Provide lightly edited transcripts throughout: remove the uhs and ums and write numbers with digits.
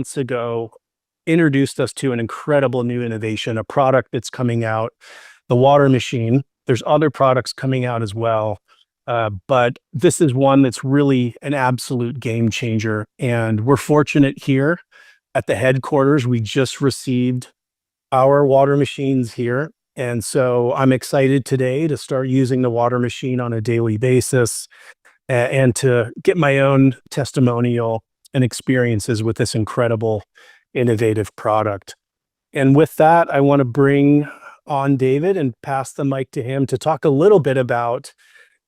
months ago introduced us to an incredible new innovation, a product that's coming out, the water machine. There's other products coming out as well, but this is one that's really an absolute game changer. And we're fortunate here at the headquarters. We just received our water machines here. And so I'm excited today to start using the water machine on a daily basis and to get my own testimonial and experiences with this incredible, innovative product. And with that, I want to bring on David and pass the mic to him to talk a little bit about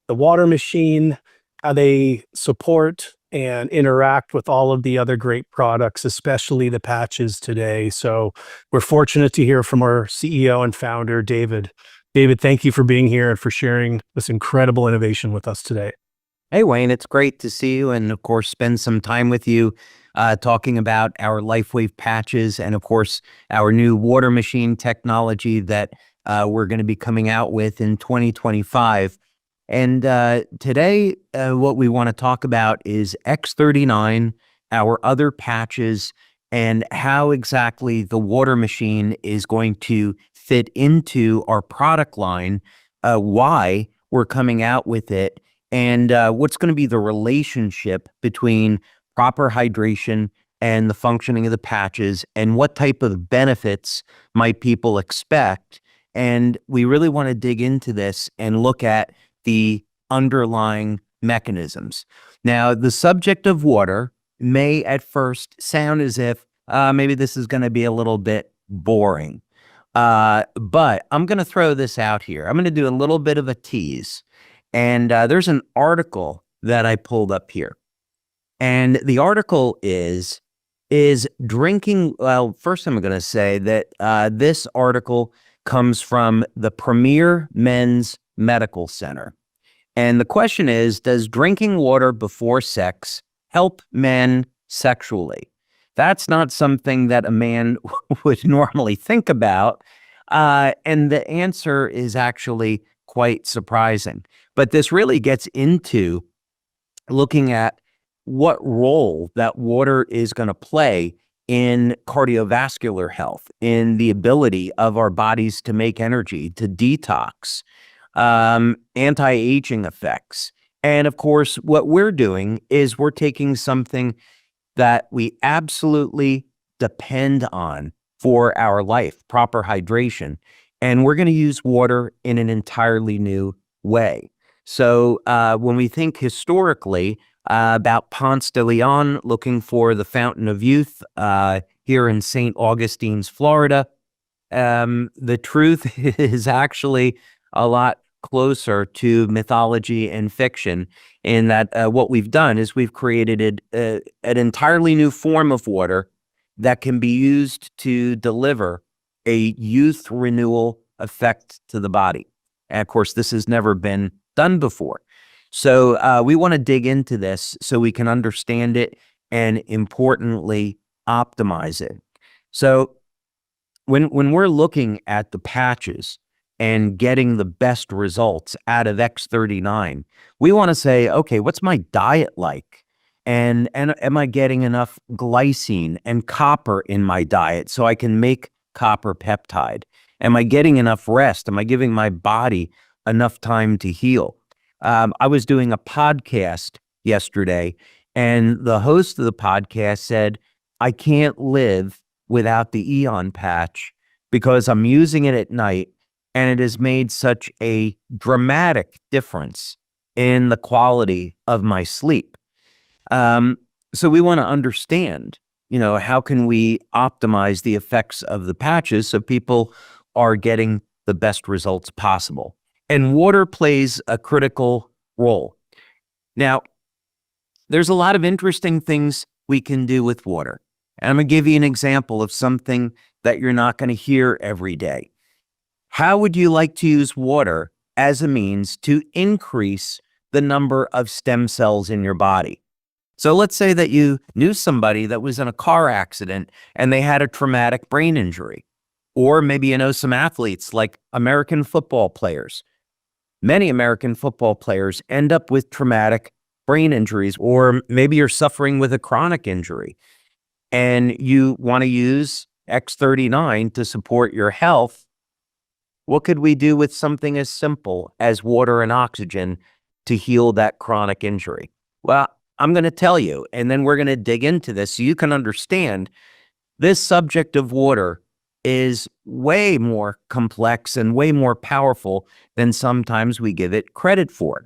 the water machine, how they support and interact with all of the other great products, especially the patches today. So we're fortunate to hear from our CEO and founder, David. David, thank you for being here and for sharing this incredible innovation with us today. Hey, Wayne, it's great to see you and, of course, spend some time with you talking about our LifeWave patches and, of course, our new water machine technology that we're going to be coming out with in 2025. And today, what we want to talk about is X39, our other patches, and how exactly the water machine is going to fit into our product line, why we're coming out with it, and what's going to be the relationship between proper hydration and the functioning of the patches, and what type of benefits might people expect. And we really want to dig into this and look at the underlying mechanisms. Now, the subject of water may at first sound as if maybe this is going to be a little bit boring. But I'm going to throw this out here. I'm going to do a little bit of a tease. And there's an article that I pulled up here. And the article is drinking, well, first I'm going to say that this article comes from the Premier Men's Medical Center. And the question is, does drinking water before sex help men sexually? That's not something that a man would normally think about. And the answer is actually quite surprising. But this really gets into looking at what role that water is going to play in cardiovascular health, in the ability of our bodies to make energy, to detox, anti-aging effects. And of course, what we're doing is we're taking something that we absolutely depend on for our life, proper hydration, and we're going to use water in an entirely new way. So when we think historically about Ponce de Leon looking for the fountain of youth here in St. Augustine's, Florida, the truth is actually a lot closer to mythology and fiction in that what we've done is we've created an entirely new form of water that can be used to deliver a youth renewal effect to the body. And of course, this has never been done before. So we want to dig into this so we can understand it and, importantly, optimize it. So when we're looking at the patches and getting the best results out of X39, we want to say, okay, what's my diet like? And am I getting enough glycine and copper in my diet so I can make copper peptide? Am I getting enough rest? Am I giving my body enough time to heal? I was doing a podcast yesterday, and the host of the podcast said, I can't live without the Eon patch because I'm using it at night, and it has made such a dramatic difference in the quality of my sleep. So we want to understand, how can we optimize the effects of the patches so people are getting the best results possible. And water plays a critical role. Now, there's a lot of interesting things we can do with water. And I'm going to give you an example of something that you're not going to hear every day. How would you like to use water as a means to increase the number of stem cells in your body? So let's say that you knew somebody that was in a car accident and they had a traumatic brain injury. Or maybe you know some athletes like American football players. Many American football players end up with traumatic brain injuries, or maybe you're suffering with a chronic injury. and you want to use X39 to support your health, what could we do with something as simple as water and oxygen to heal that chronic injury? Well, I'm going to tell you, and then we're going to dig into this so you can understand this subject of water is way more complex and way more powerful than sometimes we give it credit for.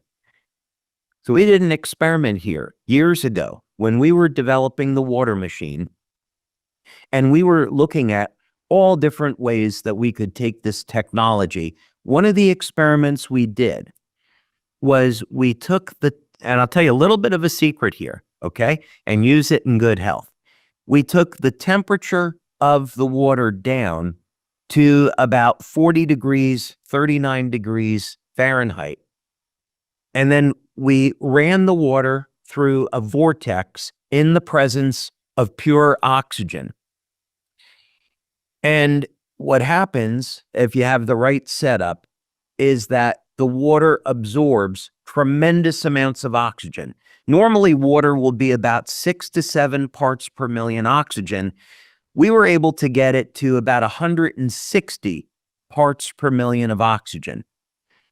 So we did an experiment here years ago when we were developing the water machine, and we were looking at all different ways that we could take this technology. One of the experiments we did was we took and I'll tell you a little bit of a secret here, okay, and use it in good health. We took the temperature of the water down to about 40 degrees, 39 degrees Fahrenheit. And then we ran the water through a vortex in the presence of pure oxygen. And what happens if you have the right setup is that the water absorbs tremendous amounts of oxygen. Normally, water will be about 6 to 7 parts per million oxygen. We were able to get it to about 160 parts per million of oxygen.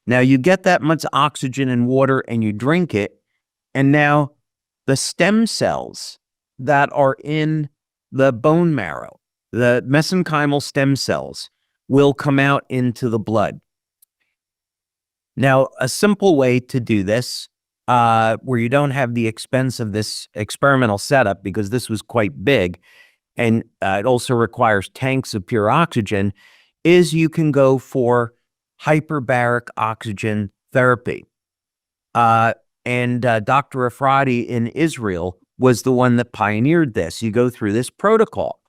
Now, you get that much oxygen in water and you drink it, and now the stem cells that are in the bone marrow, the mesenchymal stem cells, will come out into the blood. Now, a simple way to do this, where you don't have the expense of this experimental setup, because this was quite big, and it also requires tanks of pure oxygen, is you can go for hyperbaric oxygen therapy. And Dr. Afradi in Israel was the one that pioneered this. You go through this protocol.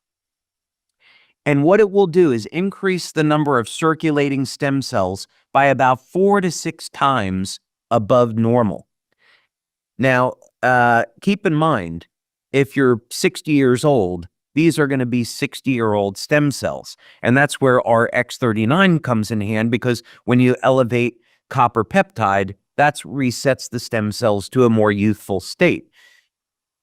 And what it will do is increase the number of circulating stem cells by about 4 to 6 times above normal. Now, keep in mind, if you're 60 years old, these are going to be 60-year-old stem cells. And that's where our X39 comes in hand, because when you elevate copper peptide, that resets the stem cells to a more youthful state.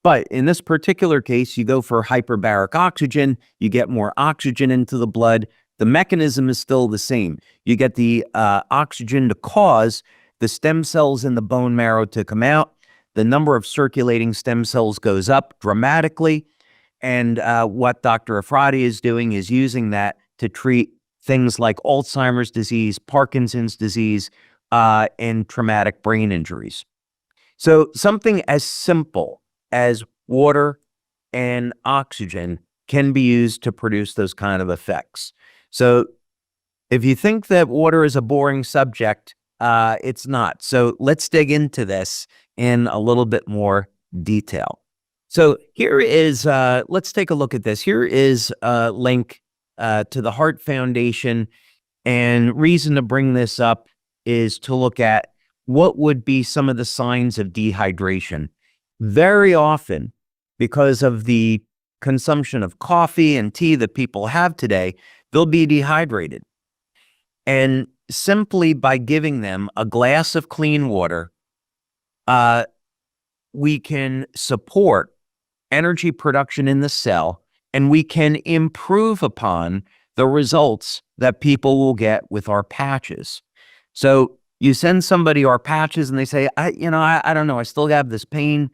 But in this particular case, you go for hyperbaric oxygen, you get more oxygen into the blood. The mechanism is still the same. You get the oxygen to cause the stem cells in the bone marrow to come out. The number of circulating stem cells goes up dramatically. And what Dr. Afradi is doing is using that to treat things like Alzheimer's disease, Parkinson's disease, and traumatic brain injuries. So something as simple as water and oxygen can be used to produce those kind of effects. So if you think that water is a boring subject, it's not. So let's dig into this in a little bit more detail. So here is, let's take a look at this. Here is a link to the Heart Foundation. And reason to bring this up is to look at what would be some of the signs of dehydration. Very often, because of the consumption of coffee and tea that people have today, they'll be dehydrated. And simply by giving them a glass of clean water, we can support energy production in the cell, and we can improve upon the results that people will get with our patches. So you send somebody our patches and they say, I don't know, I still have this pain.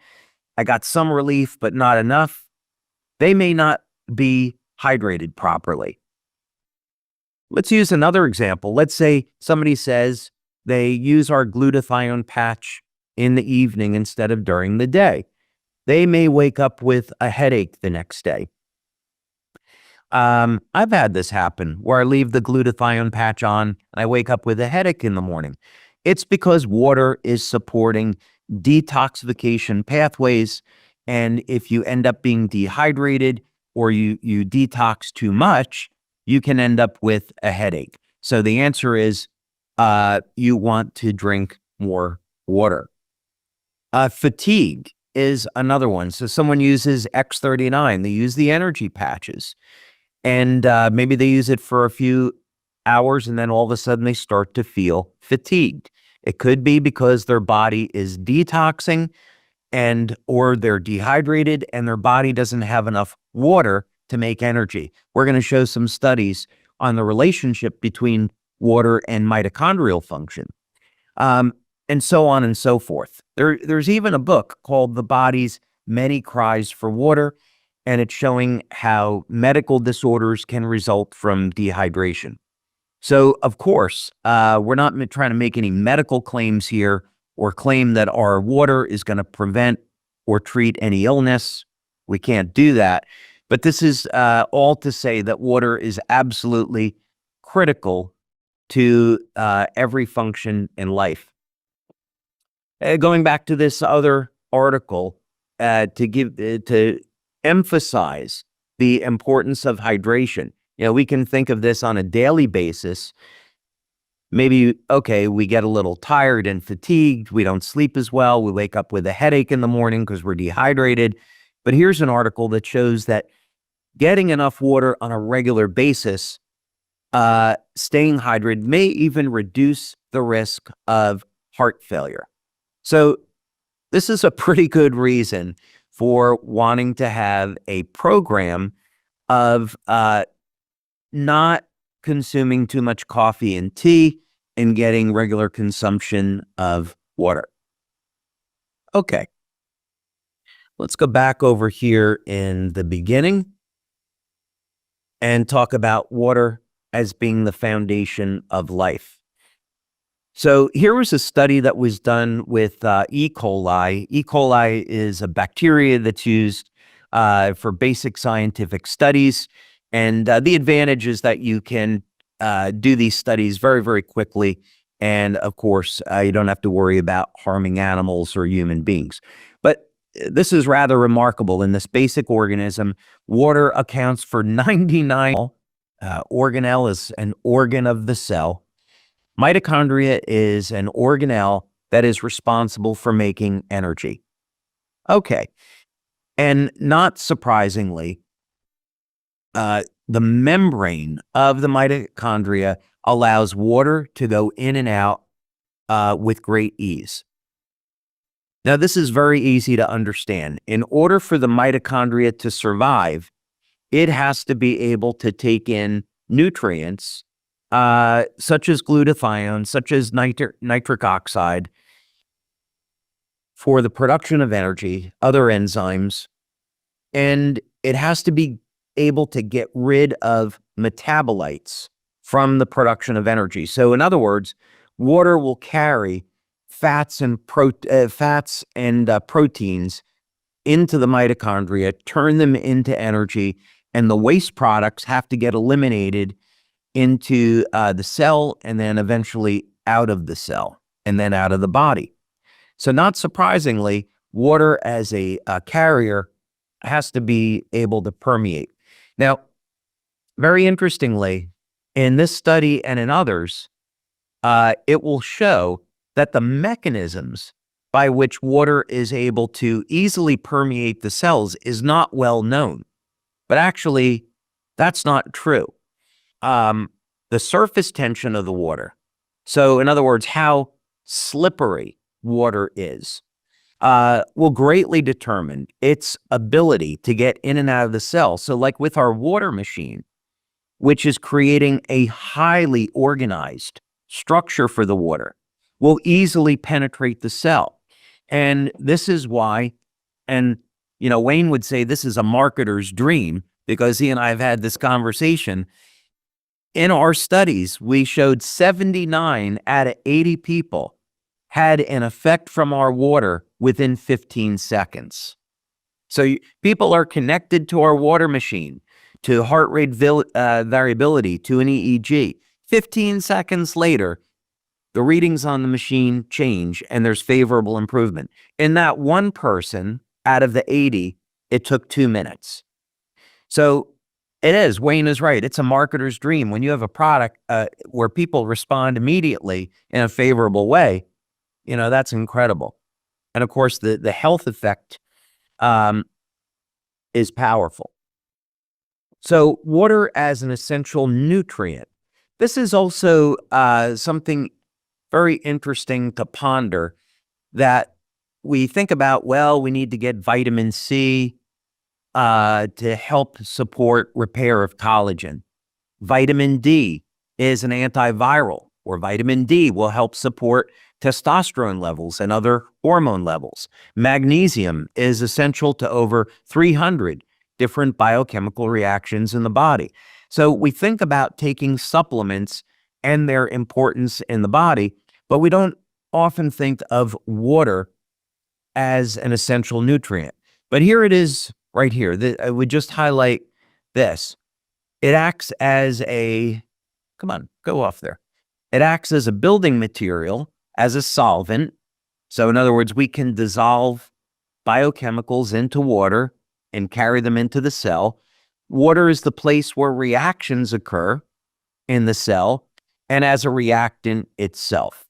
I got some relief, but not enough. They may not be hydrated properly. Let's use another example. Let's say somebody says they use our glutathione patch in the evening instead of during the day. They may wake up with a headache the next day. I've had this happen where I leave the glutathione patch on and I wake up with a headache in the morning. It's because water is supporting detoxification pathways, and if you end up being dehydrated or you detox too much, you can end up with a headache. So the answer is you want to drink more water. Fatigue is another one. So someone uses X39, they use the energy patches, and maybe they use it for a few hours and then all of a sudden they start to feel fatigued. It could be because their body is detoxing or they're dehydrated and their body doesn't have enough water to make energy. We're going to show some studies on the relationship between water and mitochondrial function, and so on and so forth. There's even a book called The Body's Many Cries for Water, and it's showing how medical disorders can result from dehydration. So, of course, we're not trying to make any medical claims here or claim that our water is going to prevent or treat any illness. We can't do that. But this is all to say that water is absolutely critical to every function in life. Going back to this other article, to emphasize the importance of hydration. We can think of this on a daily basis. Maybe, okay, we get a little tired and fatigued. We don't sleep as well. We wake up with a headache in the morning because we're dehydrated. But here's an article that shows that getting enough water on a regular basis, staying hydrated, may even reduce the risk of heart failure. So this is a pretty good reason for wanting to have a program of not consuming too much coffee and tea and getting regular consumption of water. Okay. Let's go back over here in the beginning and talk about water as being the foundation of life. So here was a study that was done with E. coli. E. coli is a bacteria that's used for basic scientific studies. And the advantage is that you can do these studies very, very quickly. And of course, you don't have to worry about harming animals or human beings. But this is rather remarkable. In this basic organism, water accounts for 99. Organelle is an organ of the cell. Mitochondria is an organelle that is responsible for making energy. Okay. And not surprisingly, the membrane of the mitochondria allows water to go in and out with great ease. Now, this is very easy to understand. In order for the mitochondria to survive, it has to be able to take in nutrients such as glutathione, such as nitric oxide, for the production of energy, other enzymes, and it has to be able to get rid of metabolites from the production of energy. So in other words, water will carry fats and proteins into the mitochondria, turn them into energy, and the waste products have to get eliminated into the cell and then eventually out of the cell and then out of the body. So not surprisingly, water as a carrier has to be able to permeate. Now, very interestingly, in this study and in others, it will show that the mechanisms by which water is able to easily permeate the cells is not well known. But actually, that's not true. The surface tension of the water, so in other words, how slippery water is, will greatly determine its ability to get in and out of the cell. So like with our water machine, which is creating a highly organized structure for the water, will easily penetrate the cell. And this is why, and Wayne would say this is a marketer's dream, because he and I have had this conversation. In our studies, we showed 79 out of 80 people had an effect from our water within 15 seconds. So people are connected to our water machine, to heart rate variability, to an EEG. 15 seconds later, the readings on the machine change and there's favorable improvement. In that one person out of the 80, it took 2 minutes. So it is, Wayne is right. It's a marketer's dream. When you have a product where people respond immediately in a favorable way, that's incredible. And of course, the health effect is powerful. So water as an essential nutrient. This is also something very interesting to ponder, that we think about, well, we need to get vitamin C to help support repair of collagen. Vitamin D is an antiviral, or vitamin D will help support testosterone levels and other hormone levels. Magnesium is essential to over 300 different biochemical reactions in the body. So we think about taking supplements and their importance in the body, but we don't often think of water as an essential nutrient. But here it is right here. I would just highlight this. It acts as a, come on, go off there. It acts as a building material, as a solvent. So in other words, we can dissolve biochemicals into water and carry them into the cell. Water is the place where reactions occur in the cell and as a reactant itself.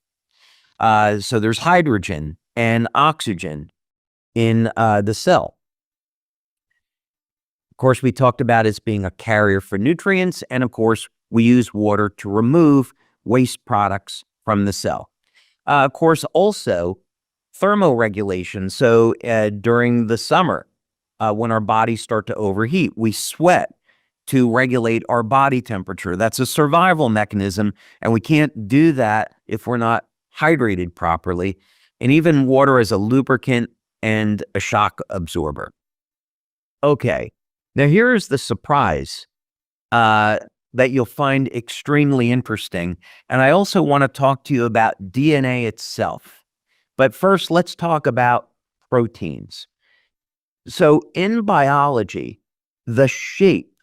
So there's hydrogen and oxygen in the cell. Of course, we talked about it as being a carrier for nutrients, and of course, we use water to remove waste products from the cell. Of course, also thermoregulation. So during the summer, when our bodies start to overheat, we sweat to regulate our body temperature. That's a survival mechanism, and we can't do that if we're not hydrated properly. And even water as a lubricant and a shock absorber. Okay, now here's the surprise that you'll find extremely interesting. And I also want to talk to you about DNA itself. But first, let's talk about proteins. So in biology, the shape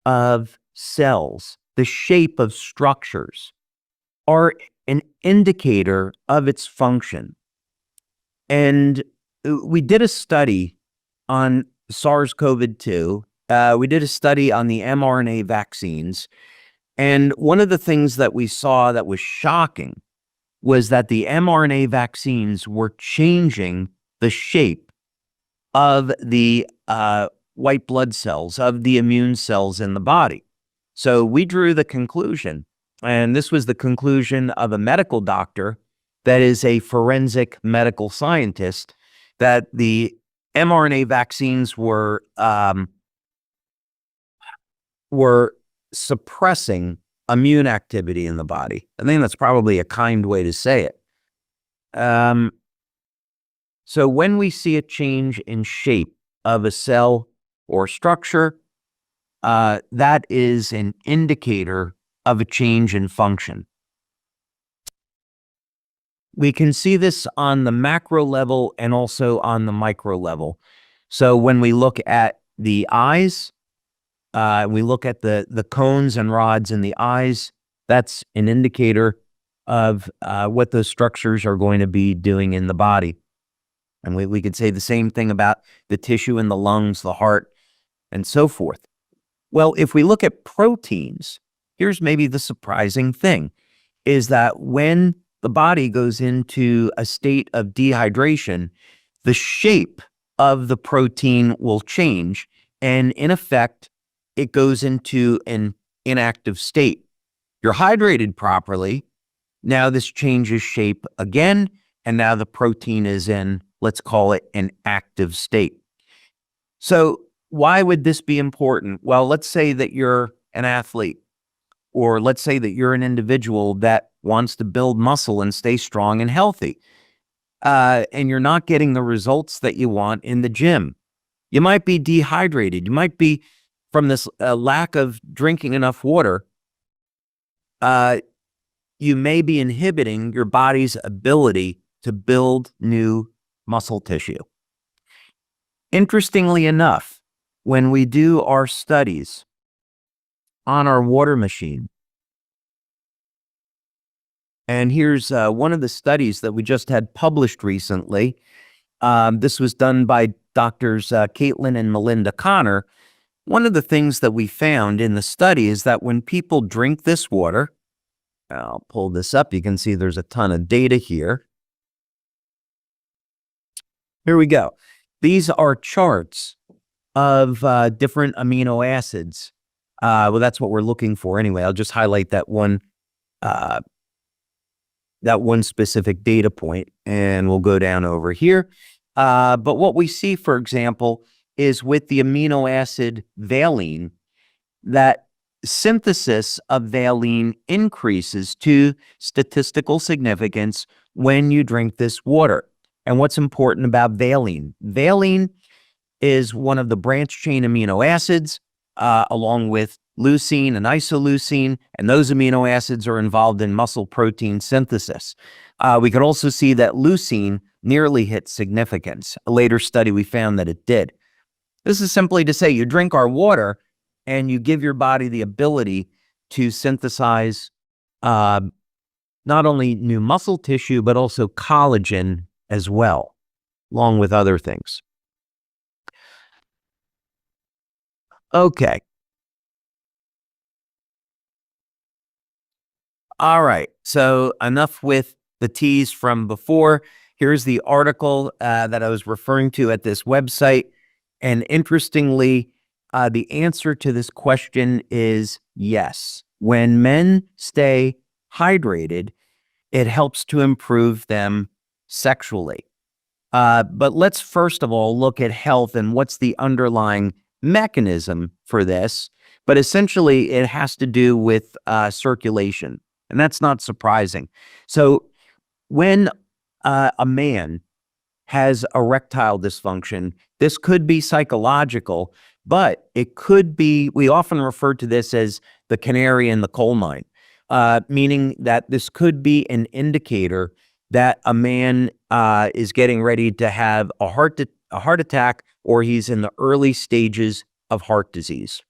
of cells, the shape of structures are an indicator of its function. And we did a study on SARS-CoV-2. We did a study on the mRNA vaccines. And one of the things that we saw that was shocking was that the mRNA vaccines were changing the shape of the white blood cells, of the immune cells in the body. So we drew the conclusion, and this was the conclusion of a medical doctor that is a forensic medical scientist, that the mRNA vaccines were suppressing immune activity in the body. I think that's probably a kind way to say it. So when we see a change in shape of a cell or structure, that is an indicator of a change in function. We can see this on the macro level and also on the micro level. So when we look at the eyes, we look at the cones and rods in the eyes, that's an indicator of what those structures are going to be doing in the body. And we could say the same thing about the tissue in the lungs, the heart, and so forth. Well, if we look at proteins, here's maybe the surprising thing, is that when the body goes into a state of dehydration, the shape of the protein will change, and in effect, it goes into an inactive state. You're hydrated properly, now this changes shape again, and now the protein is in, let's call it, an active state. So why would this be important? Well, let's say that you're an athlete, or let's say that you're an individual that wants to build muscle and stay strong and healthy, and you're not getting the results that you want in the gym. You might be dehydrated. You might be, from this lack of drinking enough water, you may be inhibiting your body's ability to build new muscle tissue. Interestingly enough, when we do our studies on our water machine, and here's one of the studies that we just had published recently. This was done by Doctors Caitlin and Melinda Connor. One of the things that we found in the study is that when people drink this water, I'll pull this up. You can see there's a ton of data here. Here we go. These are charts of different amino acids. Well, that's what we're looking for anyway. I'll just highlight that one specific data point, and we'll go down over here. But what we see, for example, is with the amino acid valine, that synthesis of valine increases to statistical significance when you drink this water. And what's important about valine? Valine is one of the branch chain amino acids, along with leucine and isoleucine, and those amino acids are involved in muscle protein synthesis. We could also see that leucine nearly hit significance. A later study, we found that it did. This is simply to say you drink our water and you give your body the ability to synthesize not only new muscle tissue, but also collagen as well, along with other things. Okay. All right. So enough with the tease from before. Here's the article that I was referring to at this website. And interestingly, the answer to this question is yes. When men stay hydrated, it helps to improve them sexually. But let's first of all look at health and what's the underlying mechanism for this. But essentially, it has to do with circulation. And that's not surprising. So when a man has erectile dysfunction, this could be psychological, but it could be, we often refer to this as the canary in the coal mine, meaning that this could be an indicator that a man is getting ready to have a heart attack, or he's in the early stages of heart disease.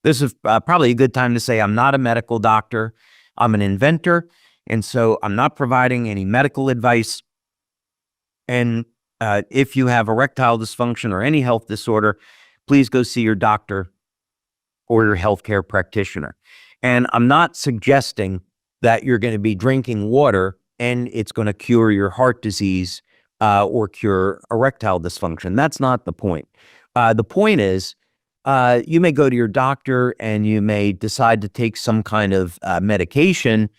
This is probably a good time to say I'm not a medical doctor. I'm an inventor, and so I'm not providing any medical advice. And if you have erectile dysfunction or any health disorder, please go see your doctor or your healthcare practitioner. And I'm not suggesting that you're going to be drinking water and it's going to cure your heart disease or cure erectile dysfunction. That's not the point. The point is, you may go to your doctor and you may decide to take some kind of medication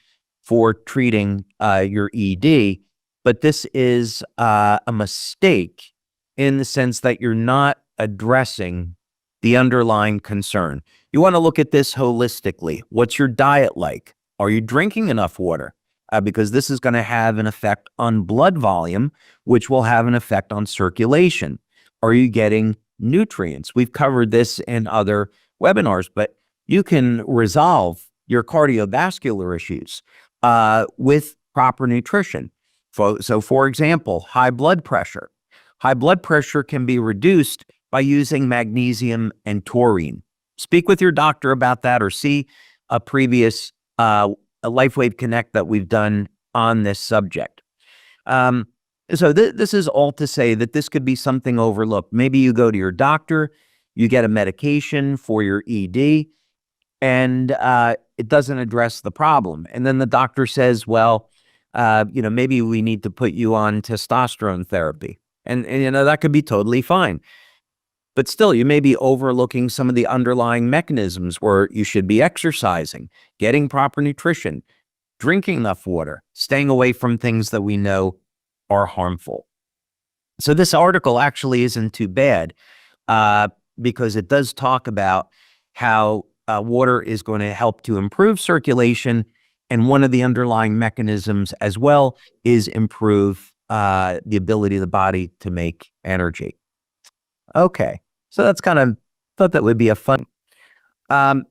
for treating your ED, but this is a mistake in the sense that you're not addressing the underlying concern. You want to look at this holistically. What's your diet like? Are you drinking enough water? Because this is going to have an effect on blood volume, which will have an effect on circulation. Are you getting nutrients? We've covered this in other webinars, but you can resolve your cardiovascular issues with proper nutrition. So for example, high blood pressure. High blood pressure can be reduced by using magnesium and taurine. Speak with your doctor about that, or see a previous LifeWave Connect that we've done on this subject. So this is all to say that this could be something overlooked. Maybe you go to your doctor, you get a medication for your ED, and it doesn't address the problem. And then the doctor says, well, maybe we need to put you on testosterone therapy. And that could be totally fine. But still, you may be overlooking some of the underlying mechanisms where you should be exercising, getting proper nutrition, drinking enough water, staying away from things that we know are harmful. So this article actually isn't too bad because it does talk about how water is going to help to improve circulation, and one of the underlying mechanisms as well is improve the ability of the body to make energy. Okay, so that's thought that would be a fun. Now,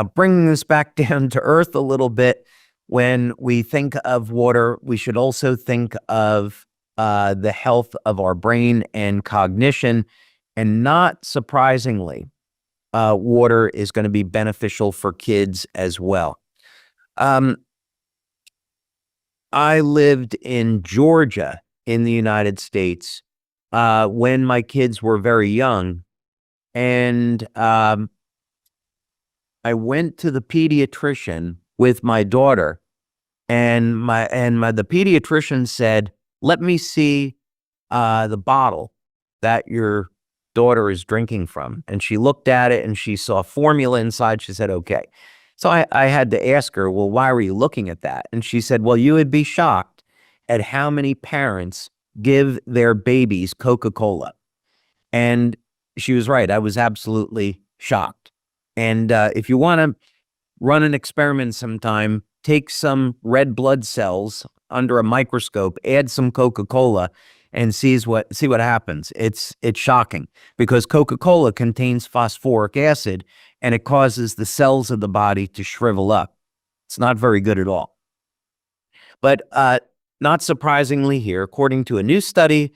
bringing this back down to earth a little bit, when we think of water, we should also think of the health of our brain and cognition. And not surprisingly, water is going to be beneficial for kids as well. I lived in Georgia in the United States when my kids were very young, and I went to the pediatrician with my daughter, and the pediatrician said, "Let me see the bottle that your daughter is drinking from." And she looked at it and she saw formula inside. She said, "Okay." So I had to ask her, "Well, why were you looking at that?" And she said, "Well, you would be shocked at how many parents give their babies Coca-Cola. And she was right. I was absolutely shocked. And if you want to run an experiment sometime, take some red blood cells under a microscope, add some Coca-Cola, and see what happens. It's shocking, because Coca-Cola contains phosphoric acid, and it causes the cells of the body to shrivel up. It's not very good at all. But not surprisingly here, according to a new study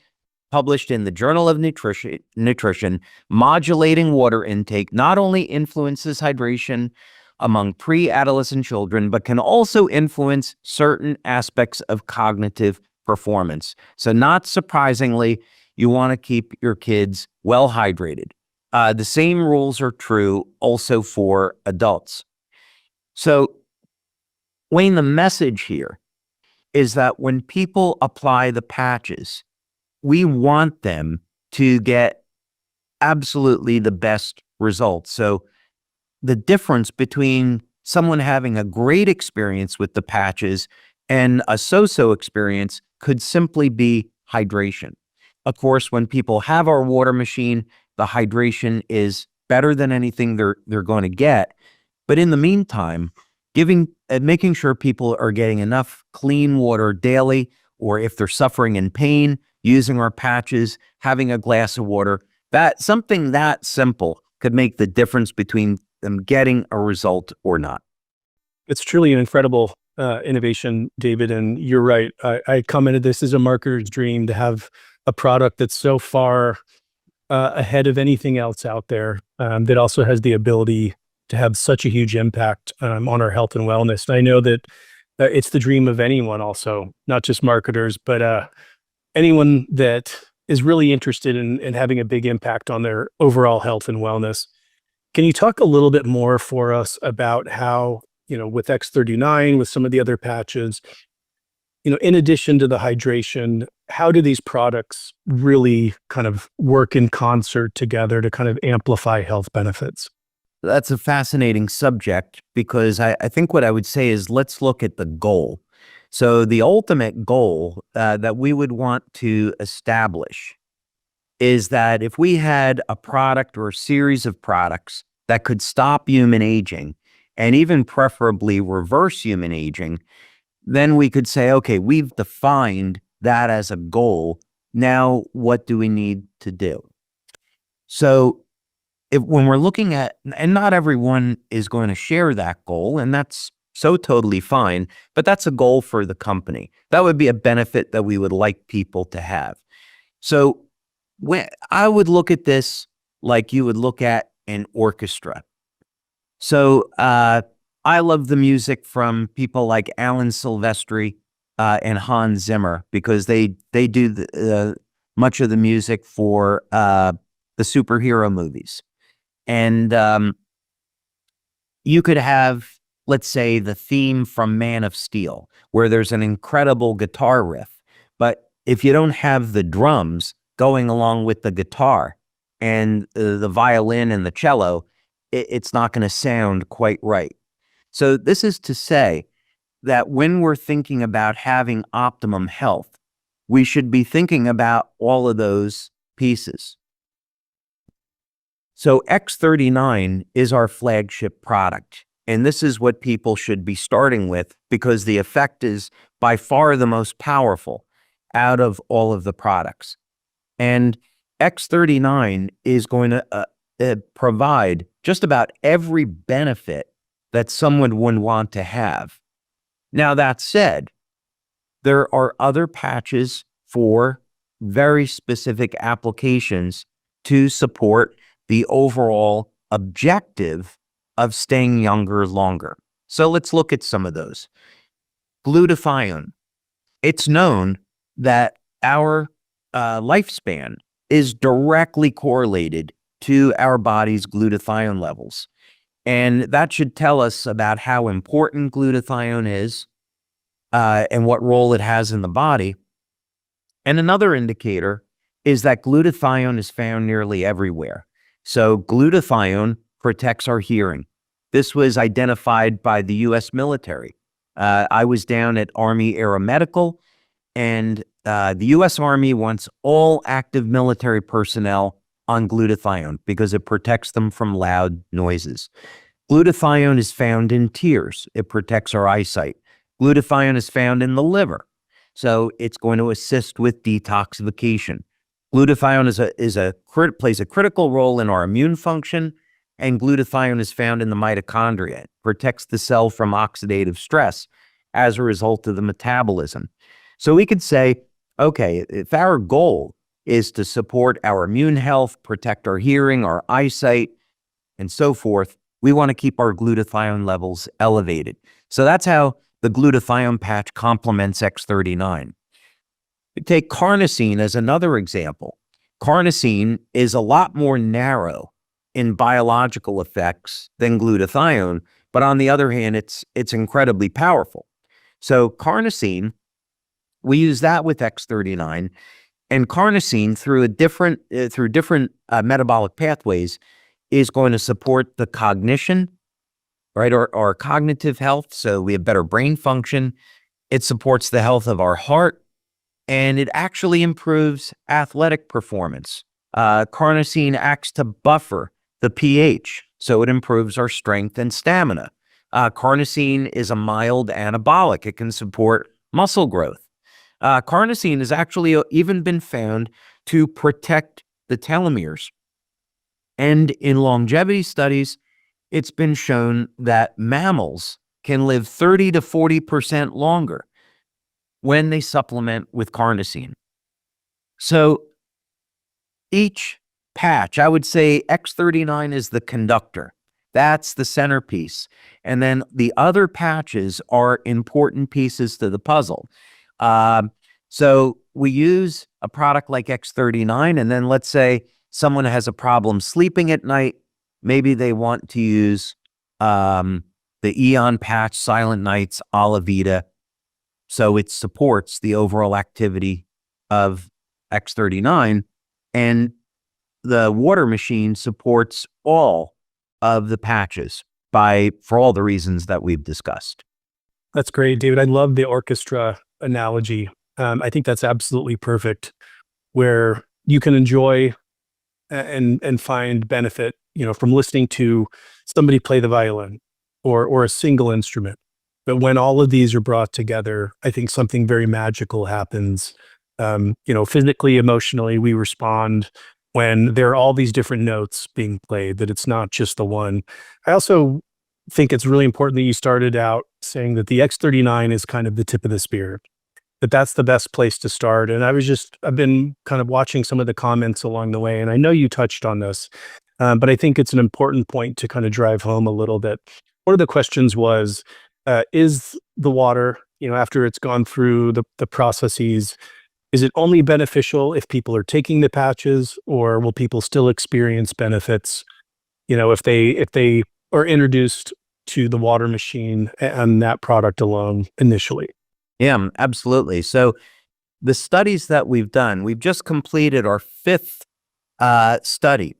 published in the Journal of Nutrition, modulating water intake not only influences hydration among pre-adolescent children, but can also influence certain aspects of cognitive performance. So not surprisingly, you want to keep your kids well hydrated. The same rules are true also for adults. So, Wayne, the message here is that when people apply the patches, we want them to get absolutely the best results. So the difference between someone having a great experience with the patches and a so-so experience could simply be hydration. Of course, when people have our water machine, the hydration is better than anything they're going to get. But in the meantime, making sure people are getting enough clean water daily, or if they're suffering in pain, using our patches, having a glass of water, something that simple could make the difference between them getting a result or not. It's truly an incredible innovation, David. And you're right. I commented this is a marketer's dream to have a product that's so far ahead of anything else out there, that also has the ability to have such a huge impact on our health and wellness. And I know that it's the dream of anyone also, not just marketers, but anyone that is really interested in having a big impact on their overall health and wellness. Can you talk a little bit more for us about how, with X39, with some of the other patches, in addition to the hydration, how do these products really kind of work in concert together to kind of amplify health benefits? That's a fascinating subject, because I think what I would say is, let's look at the goal. So the ultimate goal that we would want to establish is that if we had a product or a series of products that could stop human aging, and even preferably reverse human aging, then we could say, okay, we've defined that as a goal. Now, what do we need to do? So when we're looking at, and not everyone is going to share that goal, and that's so totally fine, but that's a goal for the company. That would be a benefit that we would like people to have. So I would look at this like you would look at an orchestra. So I love the music from people like Alan Silvestri and Hans Zimmer, because they do much of the music for the superhero movies. And you could have, let's say, the theme from Man of Steel, where there's an incredible guitar riff. But if you don't have the drums going along with the guitar and the violin and the cello, it's not going to sound quite right. So this is to say that when we're thinking about having optimum health, we should be thinking about all of those pieces. So X39 is our flagship product, and this is what people should be starting with, because the effect is by far the most powerful out of all of the products. And X39 is going to provide just about every benefit that someone would want to have. Now, that said, there are other patches for very specific applications to support the overall objective of staying younger longer. So let's look at some of those. Glutathione. It's known that our lifespan is directly correlated to our body's glutathione levels. And that should tell us about how important glutathione is and what role it has in the body. And another indicator is that glutathione is found nearly everywhere. So glutathione protects our hearing. This was identified by the U.S. military. I was down at Army Aeromedical, And the U.S. Army wants all active military personnel on glutathione because it protects them from loud noises. Glutathione is found in tears. It protects our eyesight. Glutathione is found in the liver, so it's going to assist with detoxification. Glutathione plays a critical role in our immune function, and glutathione is found in the mitochondria. It protects the cell from oxidative stress as a result of the metabolism. So we could say, okay, if our goal is to support our immune health, protect our hearing, our eyesight, and so forth, we want to keep our glutathione levels elevated. So that's how the glutathione patch complements X39. We take carnosine as another example. Carnosine is a lot more narrow in biological effects than glutathione, but on the other hand, it's incredibly powerful. So carnosine, we use that with X39, and carnosine through different metabolic pathways is going to support the cognition, right, or cognitive health. So we have better brain function. It supports the health of our heart, and it actually improves athletic performance. Carnosine acts to buffer the pH, so it improves our strength and stamina. Carnosine is a mild anabolic. It can support muscle growth. Carnosine has actually even been found to protect the telomeres. And in longevity studies, it's been shown that mammals can live 30 to 40% longer when they supplement with carnosine. So each patch, I would say X39 is the conductor. That's the centerpiece. And then the other patches are important pieces to the puzzle. So we use a product like X39, and then let's say someone has a problem sleeping at night. Maybe they want to use the Eon patch, Silent Nights, Alavita. So it supports the overall activity of X39, and the water machine supports all of the patches for all the reasons that we've discussed. That's great, David. I love the orchestra analogy. I think that's absolutely perfect, where you can enjoy and find benefit, from listening to somebody play the violin or a single instrument. But when all of these are brought together, I think something very magical happens. Physically, emotionally, we respond when there are all these different notes being played, that it's not just the one. I also think it's really important that you started out saying that the X39 is kind of the tip of the spear, that's the best place to start. And I've been kind of watching some of the comments along the way, and I know you touched on this, but I think it's an important point to kind of drive home a little bit. One of the questions was, is the water, after it's gone through the processes, is it only beneficial if people are taking the patches, or will people still experience benefits, if they are introduced to the water machine and that product alone initially? Yeah, absolutely. So the studies that we've done, we've just completed our 5th study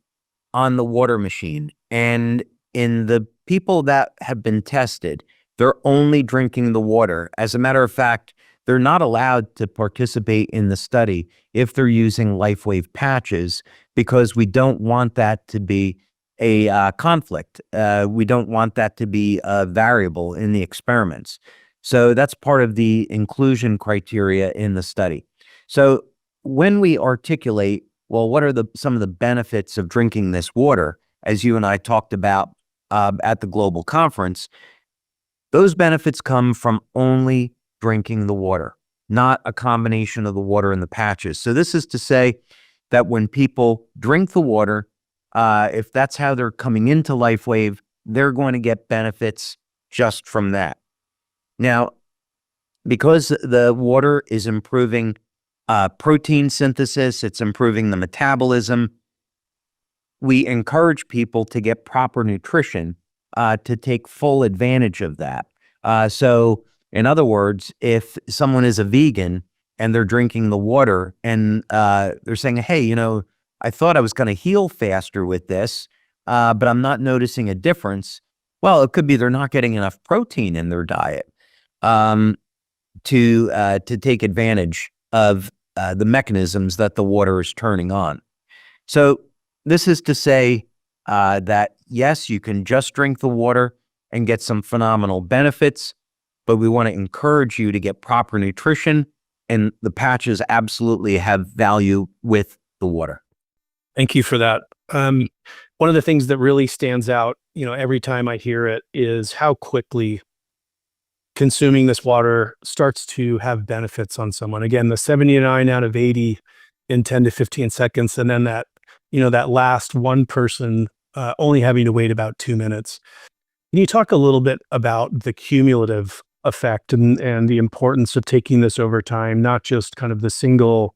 on the water machine. And in the people that have been tested, they're only drinking the water. As a matter of fact, they're not allowed to participate in the study if they're using LifeWave patches, because we don't want that to be a conflict. We don't want that to be a variable in the experiments. So that's part of the inclusion criteria in the study. So when we articulate, well, what are some of the benefits of drinking this water, as you and I talked about at the global conference, those benefits come from only drinking the water, not a combination of the water and the patches. So this is to say that when people drink the water, if that's how they're coming into LifeWave, they're going to get benefits just from that. Now, because the water is improving protein synthesis, it's improving the metabolism, we encourage people to get proper nutrition to take full advantage of that. So in other words, if someone is a vegan and they're drinking the water and they're saying, hey, I thought I was going to heal faster with this, but I'm not noticing a difference. Well, it could be they're not getting enough protein in their diet. to take advantage of the mechanisms that the water is turning on. So this is to say that yes, you can just drink the water and get some phenomenal benefits, but we want to encourage you to get proper nutrition, and the patches absolutely have value with the water. Thank you for that. One of the things that really stands out, every time I hear it is how quickly consuming this water starts to have benefits on someone. Again, the 79 out of 80 in 10 to 15 seconds. And then that last one person only having to wait about 2 minutes. Can you talk a little bit about the cumulative effect and the importance of taking this over time, not just kind of the single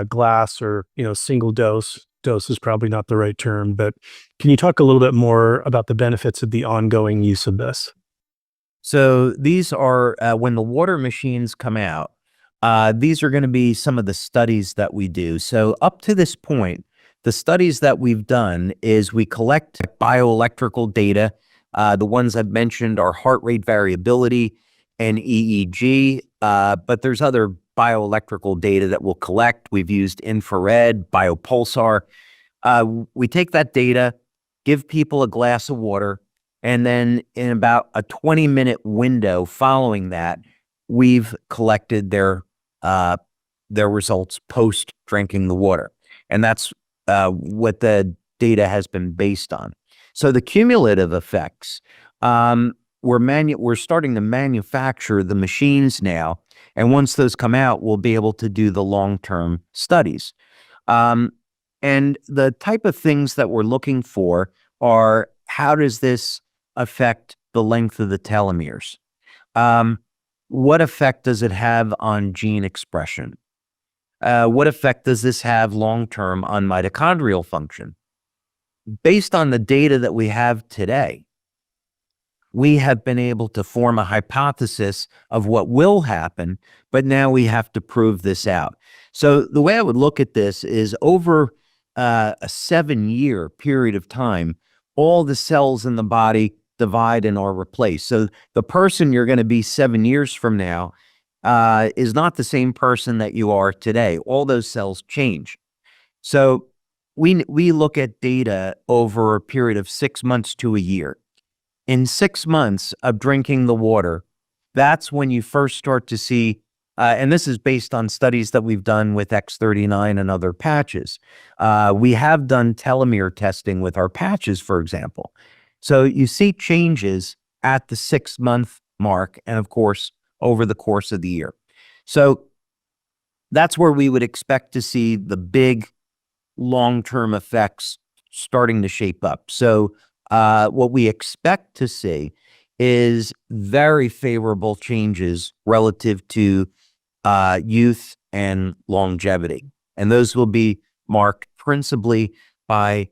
glass or, single dose? Dose is probably not the right term, but can you talk a little bit more about the benefits of the ongoing use of this? So these are, when the water machines come out, these are going to be some of the studies that we do. So up to this point, the studies that we've done is we collect bioelectrical data. The ones I've mentioned are heart rate variability and EEG, but there's other bioelectrical data that we'll collect. We've used infrared, biopulsar. We take that data, give people a glass of water, and then in about a 20-minute window following that, we've collected their results post drinking the water. And that's what the data has been based on. So the cumulative effects, we're starting to manufacture the machines now. And once those come out, we'll be able to do the long-term studies. And the type of things that we're looking for are, how does this affect the length of the telomeres? What effect does it have on gene expression? What effect does this have long-term on mitochondrial function? Based on the data that we have today, we have been able to form a hypothesis of what will happen, but now we have to prove this out. So the way I would look at this is, over a 7-year period of time, all the cells in the body divide and are replaced. So the person you're going to be 7 years from now is not the same person that you are today. All those cells change. So we look at data over a period of 6 months to a year. In 6 months of drinking the water, that's when you first start to see, and this is based on studies that we've done with X39 and other patches. We have done telomere testing with our patches, for example. So you see changes at the 6-month mark, and of course, over the course of the year. So that's where we would expect to see the big long-term effects starting to shape up. So what we expect to see is very favorable changes relative to youth and longevity. And those will be marked principally by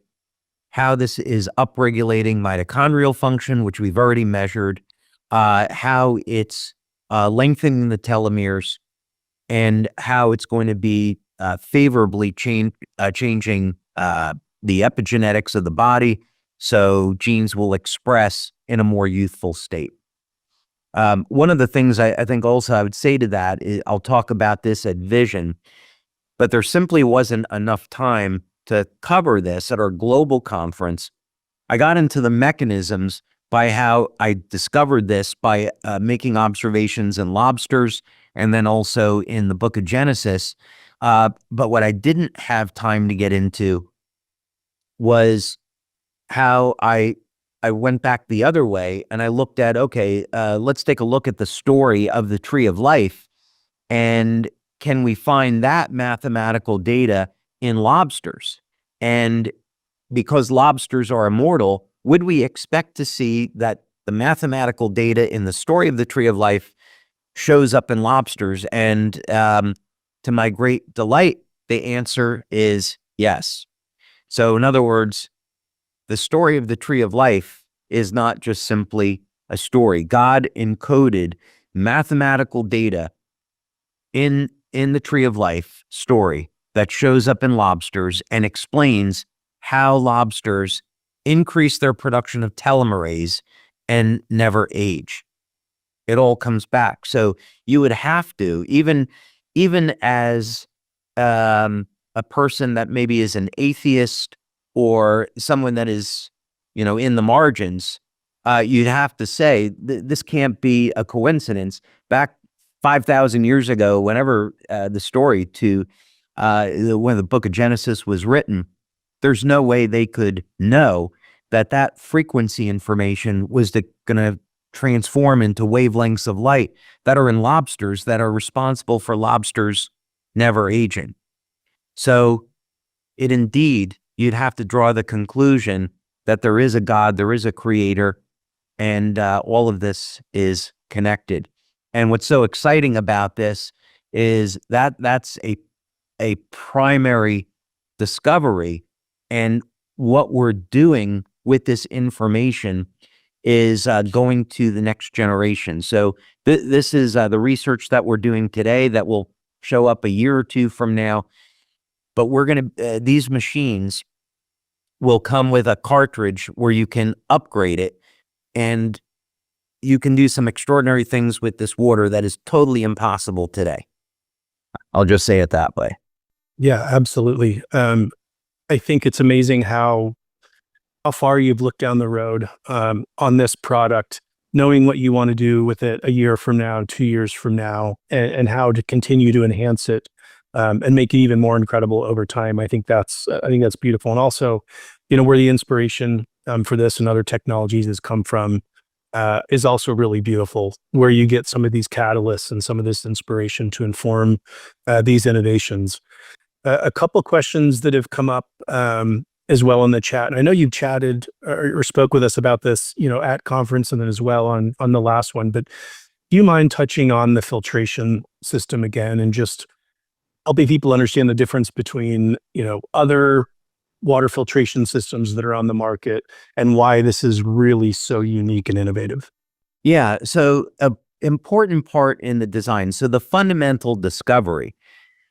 how this is upregulating mitochondrial function, which we've already measured, how it's lengthening the telomeres, and how it's going to be favorably changing the epigenetics of the body, so genes will express in a more youthful state. One of the things I think also I would say to that is, I'll talk about this at Vision, but there simply wasn't enough time to cover this at our global conference. I got into the mechanisms by how I discovered this by making observations in lobsters and then also in the book of Genesis. But what I didn't have time to get into was how I went back the other way and I looked at, okay, let's take a look at the story of the tree of life, and can we find that mathematical data in lobsters? And because lobsters are immortal, would we expect to see that the mathematical data in the story of the tree of life shows up in lobsters? And to my great delight, the answer is yes. So in other words, the story of the tree of life is not just simply a story. God encoded mathematical data in the tree of life story that shows up in lobsters and explains how lobsters increase their production of telomerase and never age. it all comes back. So you would have to, even as a person that maybe is an atheist or someone that is, in the margins, you'd have to say this can't be a coincidence. Back 5,000 years ago, whenever the story to when the book of Genesis was written, there's no way they could know that frequency information was going to transform into wavelengths of light that are in lobsters that are responsible for lobsters never aging. So you'd have to draw the conclusion that there is a God, there is a creator, and all of this is connected. And what's so exciting about this is that's a primary discovery. And what we're doing with this information is going to the next generation. So this is the research that we're doing today that will show up a year or two from now. But we're going to, these machines will come with a cartridge where you can upgrade it, and you can do some extraordinary things with this water that is totally impossible today. I'll just say it that way. Yeah, absolutely. I think it's amazing how far you've looked down the road on this product, knowing what you want to do with it a year from now, 2 years from now, and how to continue to enhance it and make it even more incredible over time. I think that's beautiful. And also, where the inspiration for this and other technologies has come from is also really beautiful, where you get some of these catalysts and some of this inspiration to inform these innovations. A couple questions that have come up as well in the chat. And I know you've chatted or spoke with us about this, at conference and then as well on the last one, but do you mind touching on the filtration system again and just helping people understand the difference between, other water filtration systems that are on the market and why this is really so unique and innovative? Yeah. So an important part in the design. So the fundamental discovery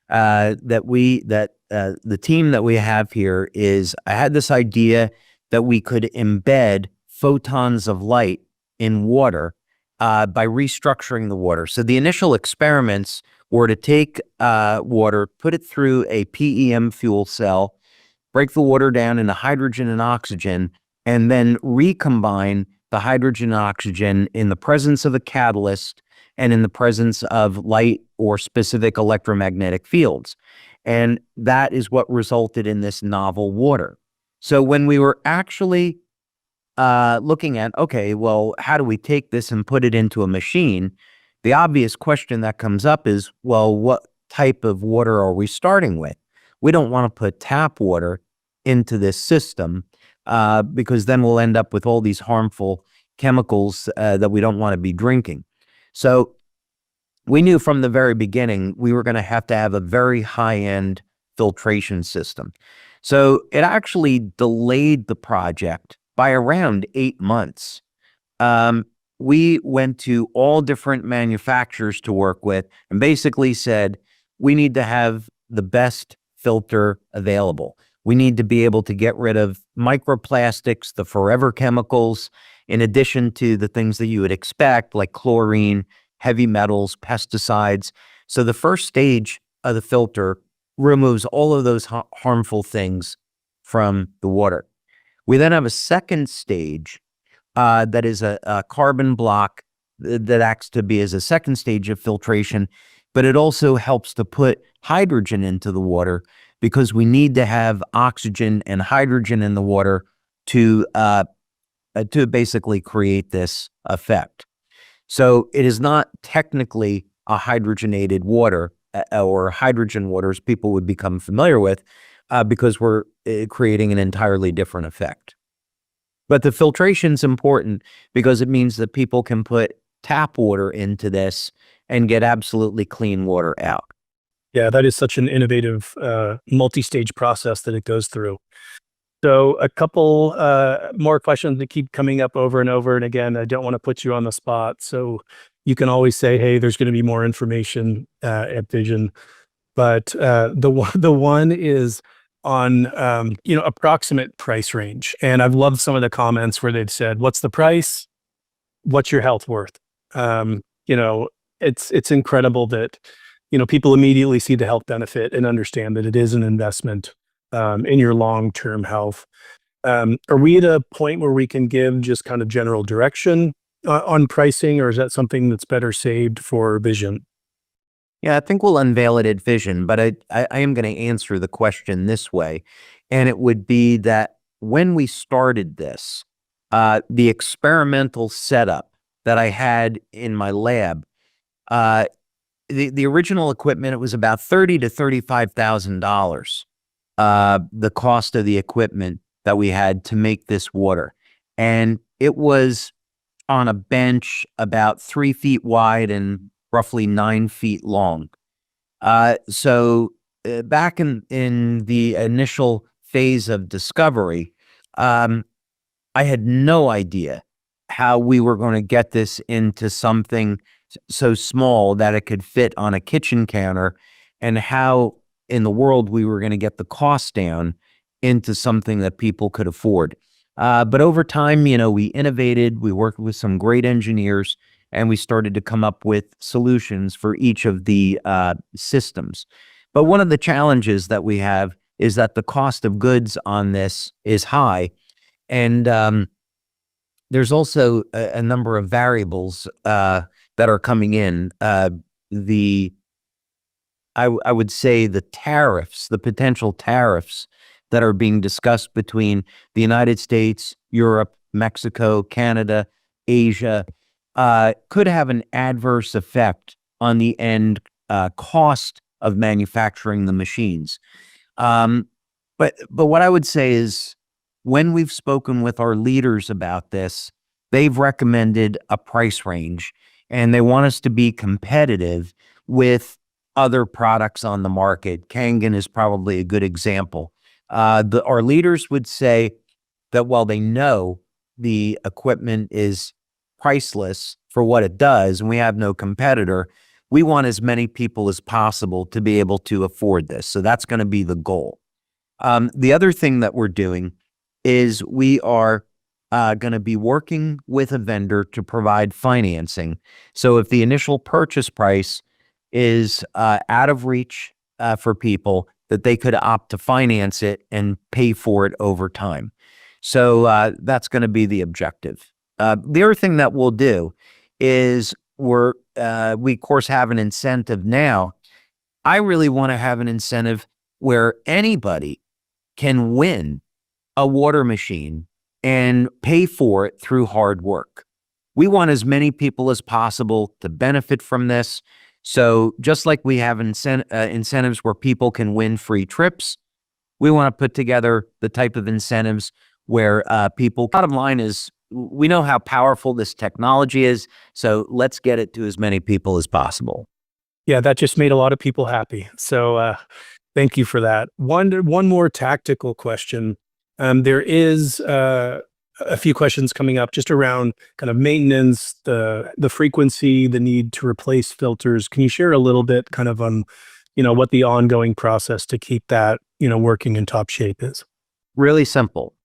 that the team that we have here is, I had this idea that we could embed photons of light in water by restructuring the water. So the initial experiments were to take water, put it through a PEM fuel cell, break the water down into hydrogen and oxygen, and then recombine the hydrogen and oxygen in the presence of a catalyst and in the presence of light or specific electromagnetic fields. And that is what resulted in this novel water. So when we were actually looking at, okay, well, how do we take this and put it into a machine? The obvious question that comes up is, well, what type of water are we starting with? We don't want to put tap water into this system because then we'll end up with all these harmful chemicals that we don't want to be drinking. So we knew from the very beginning we were going to have a very high-end filtration system. So it actually delayed the project by around 8 months. We went to all different manufacturers to work with and basically said, we need to have the best filter available. We need to be able to get rid of microplastics, the forever chemicals, in addition to the things that you would expect, like chlorine, heavy metals, pesticides. So the first stage of the filter removes all of those harmful things from the water. We then have a second stage that is a carbon block that acts to be as a second stage of filtration, but it also helps to put hydrogen into the water because we need to have oxygen and hydrogen in the water to basically create this effect. So it is not technically a hydrogenated water or hydrogen water as people would become familiar with because we're creating an entirely different effect. But the filtration's important because it means that people can put tap water into this and get absolutely clean water out. Yeah, that is such an innovative multi-stage process that it goes through. So a couple more questions that keep coming up over and over. And again, I don't want to put you on the spot. So you can always say, hey, there's going to be more information at Vision. But the one is on approximate price range. And I've loved some of the comments where they've said, what's the price? What's your health worth? You know, it's incredible that, you know, people immediately see the health benefit and understand that it is an investment in your long-term health. Are we at a point where we can give just kind of general direction on pricing, or is that something that's better saved for vision? Yeah, I think we'll unveil it at Vision, but I am going to answer the question this way. And it would be that when we started this, the experimental setup that I had in my lab, uh, the original equipment, it was about $30,000 to $35,000. The cost of the equipment that we had to make this water, and it was on a bench about 3 feet wide and roughly 9 feet long. Back in the initial phase of discovery, I had no idea how we were going to get this into something so small that it could fit on a kitchen counter, and how in the world we were going to get the cost down into something that people could afford. But over time, you know, we innovated, we worked with some great engineers, and we started to come up with solutions for each of the systems. But one of the challenges that we have is that the cost of goods on this is high. And there's also a number of variables that are coming in. I would say the tariffs, the potential tariffs that are being discussed between the United States, Europe, Mexico, Canada, Asia, could have an adverse effect on the end cost of manufacturing the machines. But what I would say is, when we've spoken with our leaders about this, they've recommended a price range, and they want us to be competitive with other products on the market. Kangen is probably a good example. Our leaders would say that while they know the equipment is priceless for what it does, and we have no competitor, we want as many people as possible to be able to afford this. So that's going to be the goal. The other thing that we're doing is we are going to be working with a vendor to provide financing. So if the initial purchase price is out of reach for people, that they could opt to finance it and pay for it over time. So that's going to be the objective. The other thing that we'll do is we of course have an incentive now. I really want to have an incentive where anybody can win a water machine and pay for it through hard work. We want as many people as possible to benefit from this. So just like we have incentives where people can win free trips, we want to put together the type of incentives where people, bottom line is, we know how powerful this technology is, so let's get it to as many people as possible. Yeah, that just made a lot of people happy. So thank you for that. One more tactical question. There is a few questions coming up just around kind of maintenance, the frequency, the need to replace filters. Can you share a little bit kind of on, you know, what the ongoing process to keep that, you know, working in top shape is? Really simple.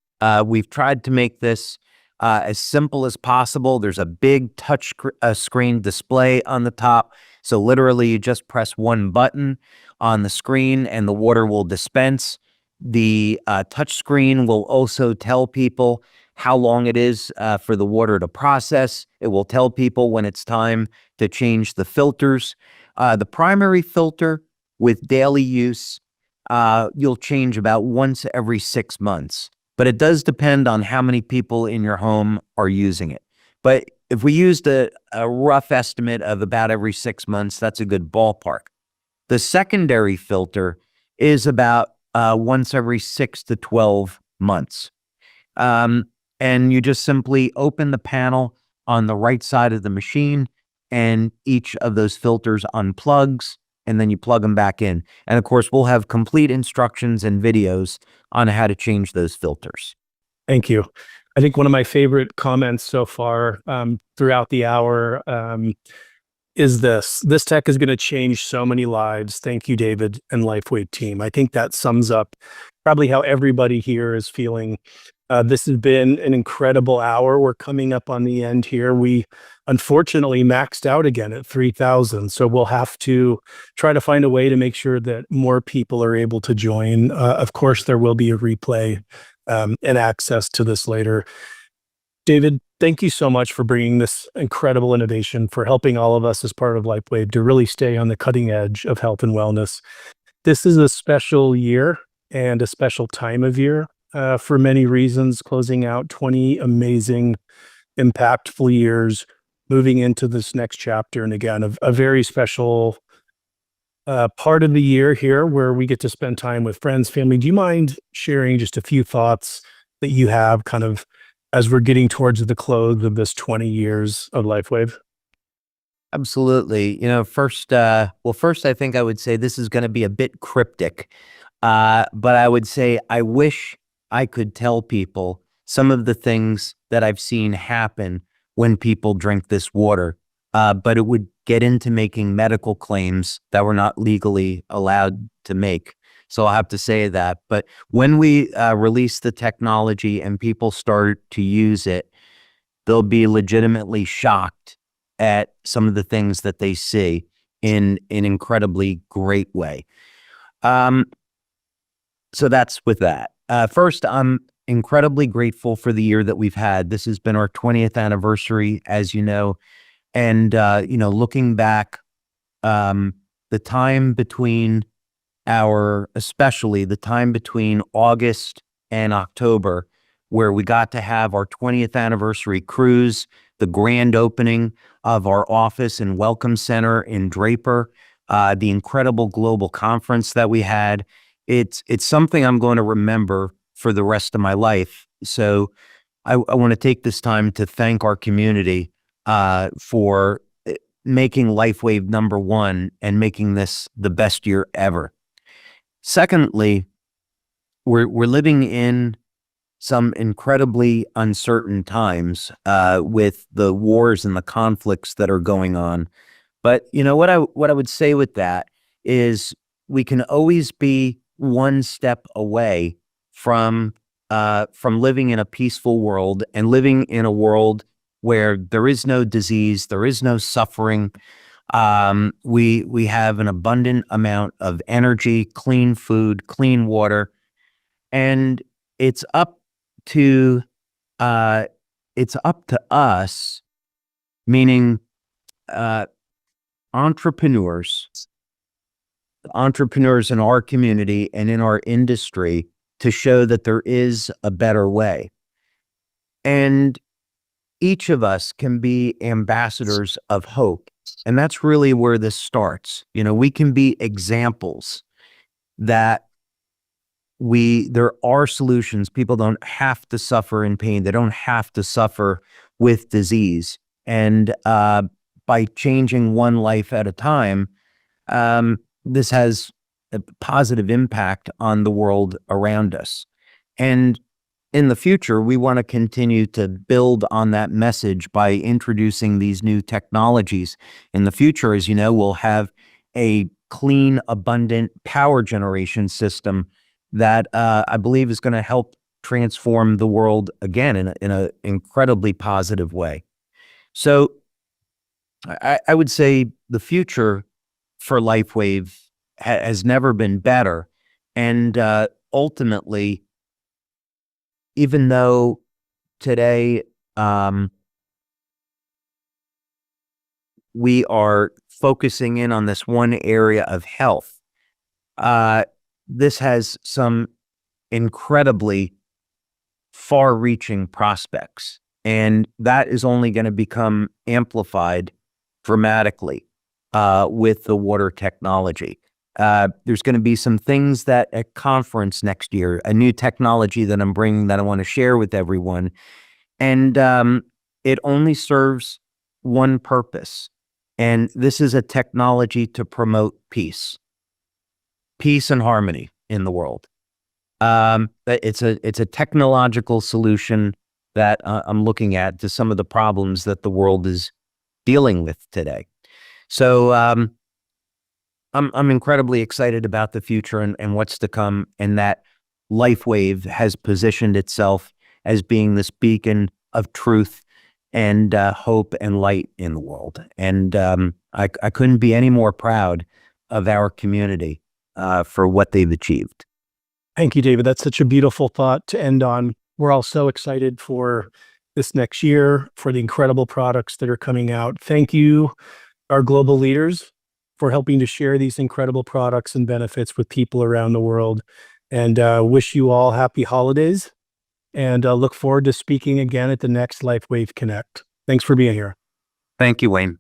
We've tried to make this as simple as possible. There's a big touch screen display on the top. So literally you just press one button on the screen and the water will dispense. The touch screen will also tell people how long it is for the water to process. It will tell people when it's time to change the filters. The primary filter with daily use, you'll change about once every 6 months. But it does depend on how many people in your home are using it. But if we used a rough estimate of about every 6 months, that's a good ballpark. The secondary filter is about once every 6 to 12 months. And you just simply open the panel on the right side of the machine, and each of those filters unplugs, and then you plug them back in. And of course, we'll have complete instructions and videos on how to change those filters. Thank you. I think one of my favorite comments so far throughout the hour is this. This tech is going to change so many lives. Thank you, David and LifeWave team. I think that sums up probably how everybody here is feeling This has been an incredible hour. We're coming up on the end here. We unfortunately maxed out again at 3,000. So we'll have to try to find a way to make sure that more people are able to join. Of course, there will be a replay and access to this later. David, thank you so much for bringing this incredible innovation, for helping all of us as part of LifeWave to really stay on the cutting edge of health and wellness. This is a special year and a special time of year for many reasons, closing out 20 amazing, impactful years, moving into this next chapter. And again, a very special part of the year here where we get to spend time with friends, family. Do you mind sharing just a few thoughts that you have kind of as we're getting towards the close of this 20 years of LifeWave? Absolutely. First, I think I would say this is going to be a bit cryptic, but I would say I wish I could tell people some of the things that I've seen happen when people drink this water, but it would get into making medical claims that we're not legally allowed to make. So I'll have to say that. But when we release the technology and people start to use it, they'll be legitimately shocked at some of the things that they see in an incredibly great way. So that's with that. First, I'm incredibly grateful for the year that we've had. This has been our 20th anniversary, as you know. And, looking back, the time between especially the time between August and October, where we got to have our 20th anniversary cruise, the grand opening of our office and welcome center in Draper, the incredible global conference that we had. It's something I'm going to remember for the rest of my life. So I want to take this time to thank our community for making LifeWave #1 and making this the best year ever. Secondly, we're living in some incredibly uncertain times with the wars and the conflicts that are going on. But what I would say with that is we can always be one step away from living in a peaceful world and living in a world where there is no disease, there is no suffering. We have an abundant amount of energy, clean food, clean water, and it's up to us, meaning entrepreneurs in our community and in our industry, to show that there is a better way. And each of us can be ambassadors of hope. And that's really where this starts. We can be examples that there are solutions. People don't have to suffer in pain. They don't have to suffer with disease. And by changing one life at a time, this has a positive impact on the world around us. And in the future, we want to continue to build on that message by introducing these new technologies. In the future, as you know, we'll have a clean, abundant power generation system that I believe is going to help transform the world again in an incredibly positive way. So I would say the future for LifeWave has never been better. And ultimately, even though today we are focusing in on this one area of health, this has some incredibly far-reaching prospects, and that is only going to become amplified dramatically with the water technology. There's going to be some things that at conference next year, a new technology that I'm bringing that I want to share with everyone. And it only serves one purpose. And this is a technology to promote peace and harmony in the world. It's a technological solution that I'm looking at to some of the problems that the world is dealing with today. So I'm incredibly excited about the future and what's to come, and that LifeWave has positioned itself as being this beacon of truth and hope and light in the world. And I couldn't be any more proud of our community for what they've achieved. Thank you, David. That's such a beautiful thought to end on. We're all so excited for this next year, for the incredible products that are coming out. Thank you, our global leaders, for helping to share these incredible products and benefits with people around the world. And wish you all happy holidays. And look forward to speaking again at the next LifeWave Connect. Thanks for being here. Thank you, Wayne.